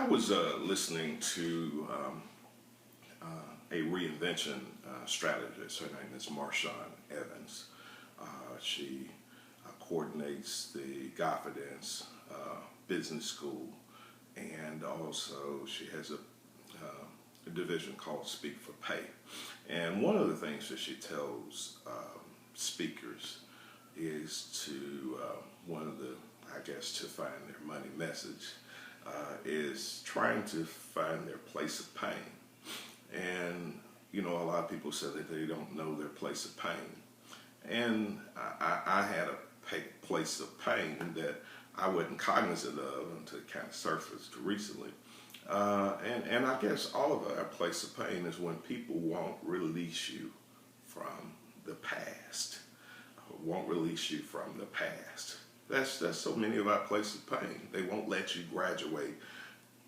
I was listening to a reinvention strategist. Her name is Marshawn Evans. She coordinates the Confidence Business School, and also she has a division called Speak for Pay. And one of the things that she tells speakers is to, one of the, I guess, to find their money message is trying to find their place of pain. And, you know, a lot of people say that they don't know their place of pain. And I had a place of pain that I wasn't cognizant of until it kind of surfaced recently. And I guess all of our place of pain is when people won't release you from the past, won't release you from the past. That's so many of our places of pain. They won't let you graduate,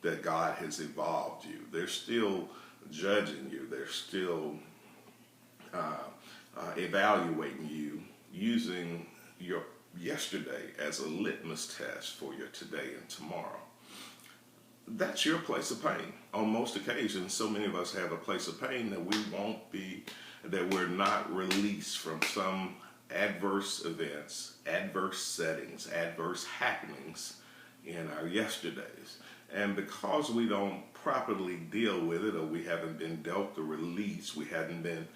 that God has evolved you. They're still judging you. They're still evaluating you using your yesterday as a litmus test for your today and tomorrow. That's your place of pain. On most occasions, so many of us have a place of pain that we're not released from some adverse events, adverse settings, adverse happenings in our yesterdays. And because we don't properly deal with it, or we haven't been dealt the release, we haven't been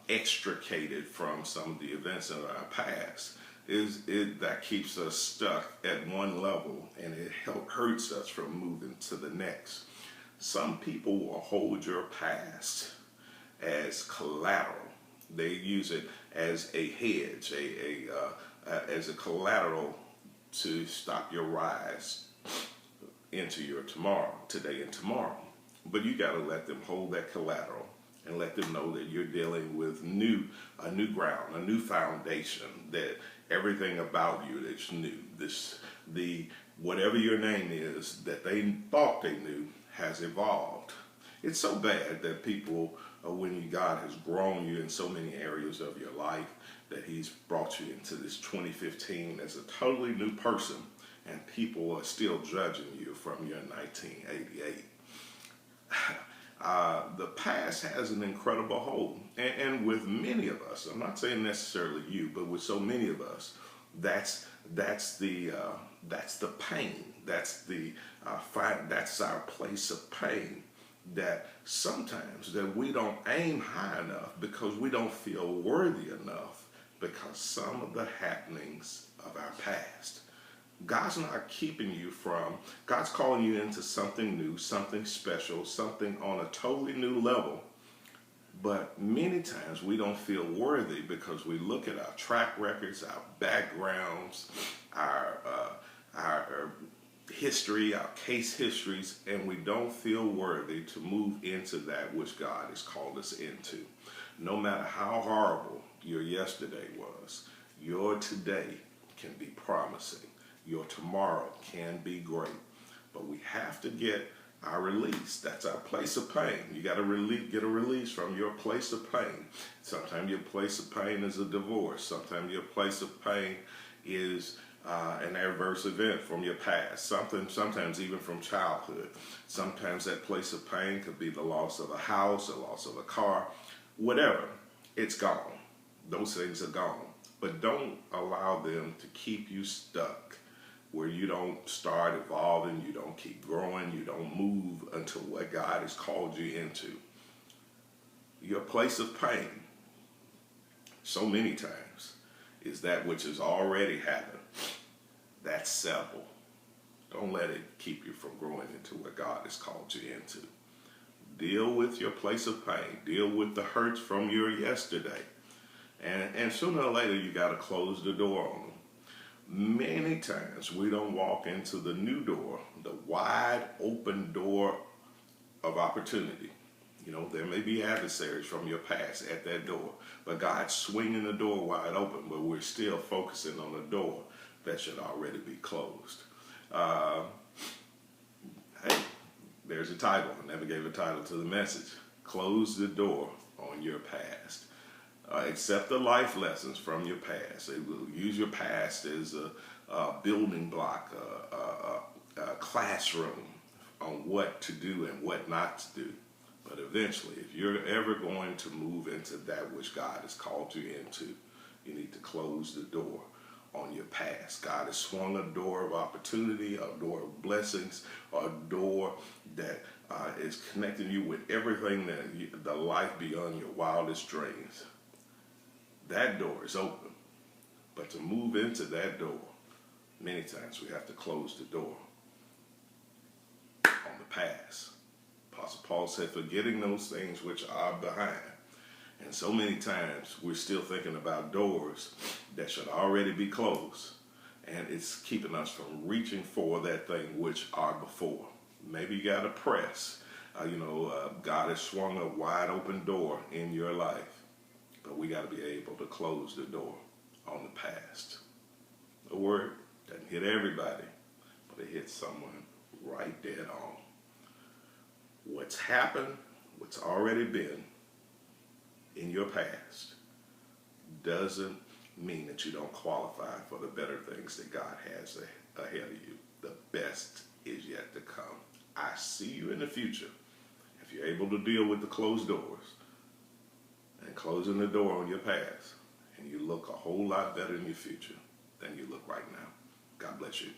extricated from some of the events in our past, that keeps us stuck at one level, and it hurts us from moving to the next. Some people will hold your past as collateral. They use it as a hedge, as a collateral to stop your rise into your tomorrow, today and tomorrow. But you got to let them hold that collateral and let them know that you're dealing with a new ground, a new foundation, that everything about you that's new, whatever your name is that they thought they knew has evolved. It's so bad that people, when God has grown you in so many areas of your life, that He's brought you into this 2015 as a totally new person, and people are still judging you from your 1988. The past has an incredible hold, and with many of us, I'm not saying necessarily you, but with so many of us, that's the pain. That's our place of pain. That sometimes that we don't aim high enough because we don't feel worthy enough because some of the happenings of our past. God's not keeping you from, God's calling you into something new, something special, something on a totally new level. But many times we don't feel worthy because we look at our track records, our backgrounds, our history, our case histories, and we don't feel worthy to move into that which God has called us into. No matter how horrible your yesterday was, your today can be promising. Your tomorrow can be great. But we have to get our release. That's our place of pain. You got to get a release from your place of pain. Sometimes your place of pain is a divorce. Sometimes your place of pain is an adverse event from your past. Sometimes even from childhood. Sometimes that place of pain could be the loss of a house, the loss of a car, whatever. It's gone. Those things are gone. But don't allow them to keep you stuck, where you don't start evolving, you don't keep growing, you don't move until what God has called you into. Your place of pain, so many times, is that which has already happened. That's settled. Don't let it keep you from growing into what God has called you into. Deal with your place of pain. Deal with the hurts from your yesterday. And sooner or later, you got to close the door on them. Many times we don't walk into the new door, the wide open door of opportunity. You know, there may be adversaries from your past at that door, but God's swinging the door wide open, but we're still focusing on the door that should already be closed. Hey, there's a title. I never gave a title to the message. Close the door on your past. Accept the life lessons from your past. Use your past as a building block, a classroom on what to do and what not to do. But eventually, if you're ever going to move into that which God has called you into, you need to close the door on your past. God has swung a door of opportunity, a door of blessings, a door that is connecting you with everything the life beyond your wildest dreams. That door is open. But to move into that door, many times we have to close the door on the past. Apostle Paul said, forgetting those things which are behind. And so many times we're still thinking about doors that should already be closed. And it's keeping us from reaching for that thing which are before. Maybe you got to press. God has swung a wide open door in your life. But we got to be able to close the door on the past. The word doesn't hit everybody, but it hits someone right dead on. What's happened, what's already been in your past, doesn't mean that you don't qualify for the better things that God has ahead of you. The best is yet to come. I see you in the future. If you're able to deal with the closed doors and closing the door on your past, and you look a whole lot better in your future than you look right now. God bless you.